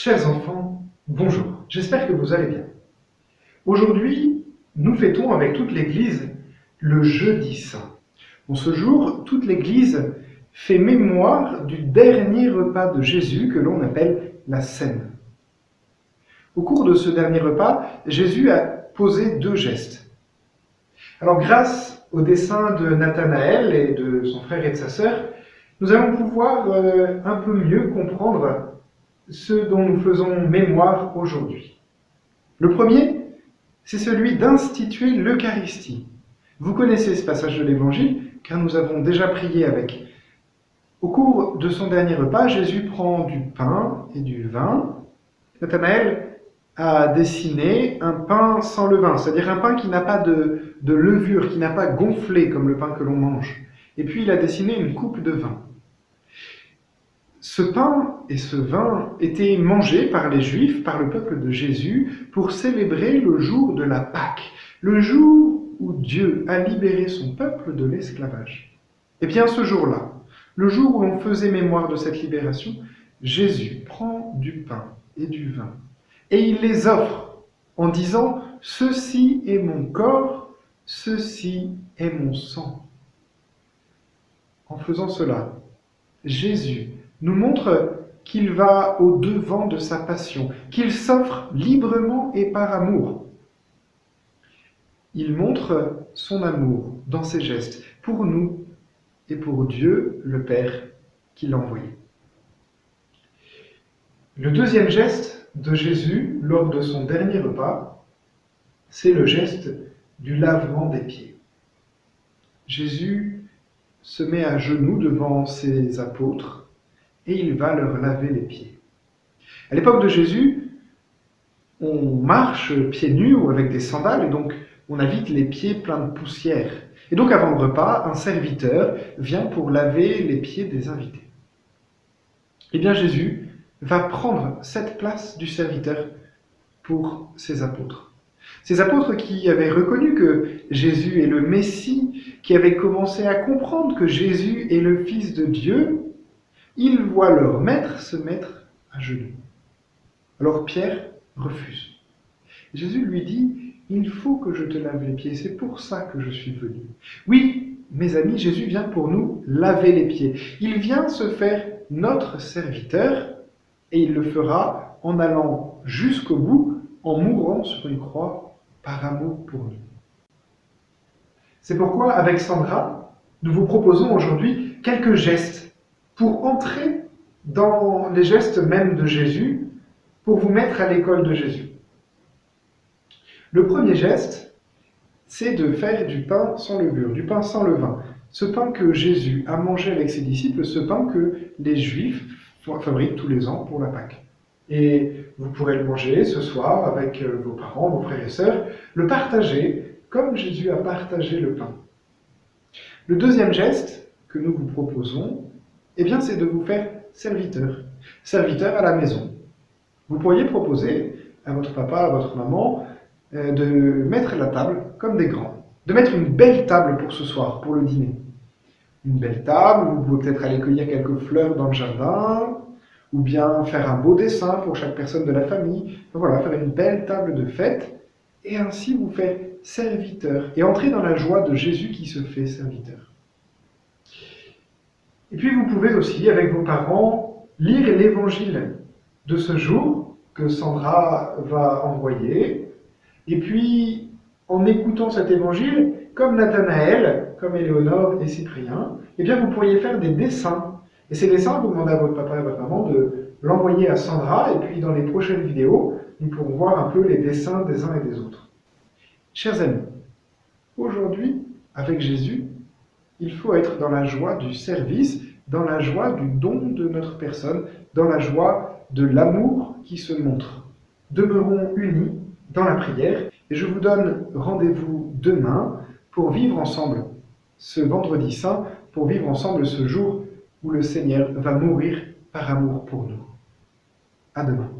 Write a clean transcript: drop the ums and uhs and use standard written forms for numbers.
Chers enfants, bonjour, j'espère que vous allez bien. Aujourd'hui, nous fêtons avec toute l'Église le Jeudi Saint. En ce jour, toute l'Église fait mémoire du dernier repas de Jésus que l'on appelle la Cène. Au cours de ce dernier repas, Jésus a posé deux gestes. Alors grâce au dessein de Nathanaël et de son frère et de sa sœur, nous allons pouvoir un peu mieux comprendre ce dont nous faisons mémoire aujourd'hui. Le premier, c'est celui d'instituer l'Eucharistie. Vous connaissez ce passage de l'Évangile, car nous avons déjà prié avec. Au cours de son dernier repas, Jésus prend du pain et du vin. Nathanaël a dessiné un pain sans levain, c'est-à-dire un pain qui n'a pas de levure, qui n'a pas gonflé comme le pain que l'on mange. Et puis il a dessiné une coupe de vin. Ce pain et ce vin étaient mangés par les Juifs, par le peuple de Jésus, pour célébrer le jour de la Pâque, le jour où Dieu a libéré son peuple de l'esclavage. Et bien ce jour-là, le jour où l'on faisait mémoire de cette libération, Jésus prend du pain et du vin, et il les offre en disant « Ceci est mon corps, ceci est mon sang ». En faisant cela, Jésus nous montre qu'il va au-devant de sa passion, qu'il s'offre librement et par amour. Il montre son amour dans ses gestes, pour nous et pour Dieu, le Père, qui l'a envoyé. Le deuxième geste de Jésus, lors de son dernier repas, c'est le geste du lavement des pieds. Jésus se met à genoux devant ses apôtres, et il va leur laver les pieds. À l'époque de Jésus, on marche pieds nus ou avec des sandales, et donc on a vite les pieds pleins de poussière. Et donc avant le repas, un serviteur vient pour laver les pieds des invités. Eh bien Jésus va prendre cette place du serviteur pour ses apôtres. Ces apôtres qui avaient reconnu que Jésus est le Messie, qui avaient commencé à comprendre que Jésus est le Fils de Dieu, ils voient leur maître se mettre à genoux. Alors Pierre refuse. Jésus lui dit « Il faut que je te lave les pieds, c'est pour ça que je suis venu. » Oui, mes amis, Jésus vient pour nous laver les pieds. Il vient se faire notre serviteur et il le fera en allant jusqu'au bout, en mourant sur une croix par amour pour nous. C'est pourquoi, avec Sandra, nous vous proposons aujourd'hui quelques gestes pour entrer dans les gestes mêmes de Jésus, pour vous mettre à l'école de Jésus. Le premier geste, c'est de faire du pain sans levure, du pain sans levain. Ce pain que Jésus a mangé avec ses disciples, ce pain que les Juifs fabriquent tous les ans pour la Pâque. Et vous pourrez le manger ce soir avec vos parents, vos frères et sœurs, le partager comme Jésus a partagé le pain. Le deuxième geste que nous vous proposons, eh bien, c'est de vous faire serviteur. Serviteur à la maison. Vous pourriez proposer à votre papa, à votre maman, de mettre la table comme des grands. De mettre une belle table pour ce soir, pour le dîner. Une belle table, vous pouvez peut-être aller cueillir quelques fleurs dans le jardin, ou bien faire un beau dessin pour chaque personne de la famille. Voilà, faire une belle table de fête, et ainsi vous faire serviteur, et entrer dans la joie de Jésus qui se fait serviteur. Et puis vous pouvez aussi, avec vos parents, lire l'évangile de ce jour que Sandra va envoyer. Et puis, en écoutant cet évangile, comme Nathanaël, comme Éléonore et Cyprien, eh bien vous pourriez faire des dessins. Et ces dessins, vous demandez à votre papa et à votre maman de l'envoyer à Sandra. Et puis dans les prochaines vidéos, nous pourrons voir un peu les dessins des uns et des autres. Chers amis, aujourd'hui, avec Jésus, il faut être dans la joie du service, dans la joie du don de notre personne, dans la joie de l'amour qui se montre. Demeurons unis dans la prière et je vous donne rendez-vous demain pour vivre ensemble ce vendredi saint, pour vivre ensemble ce jour où le Seigneur va mourir par amour pour nous. À demain.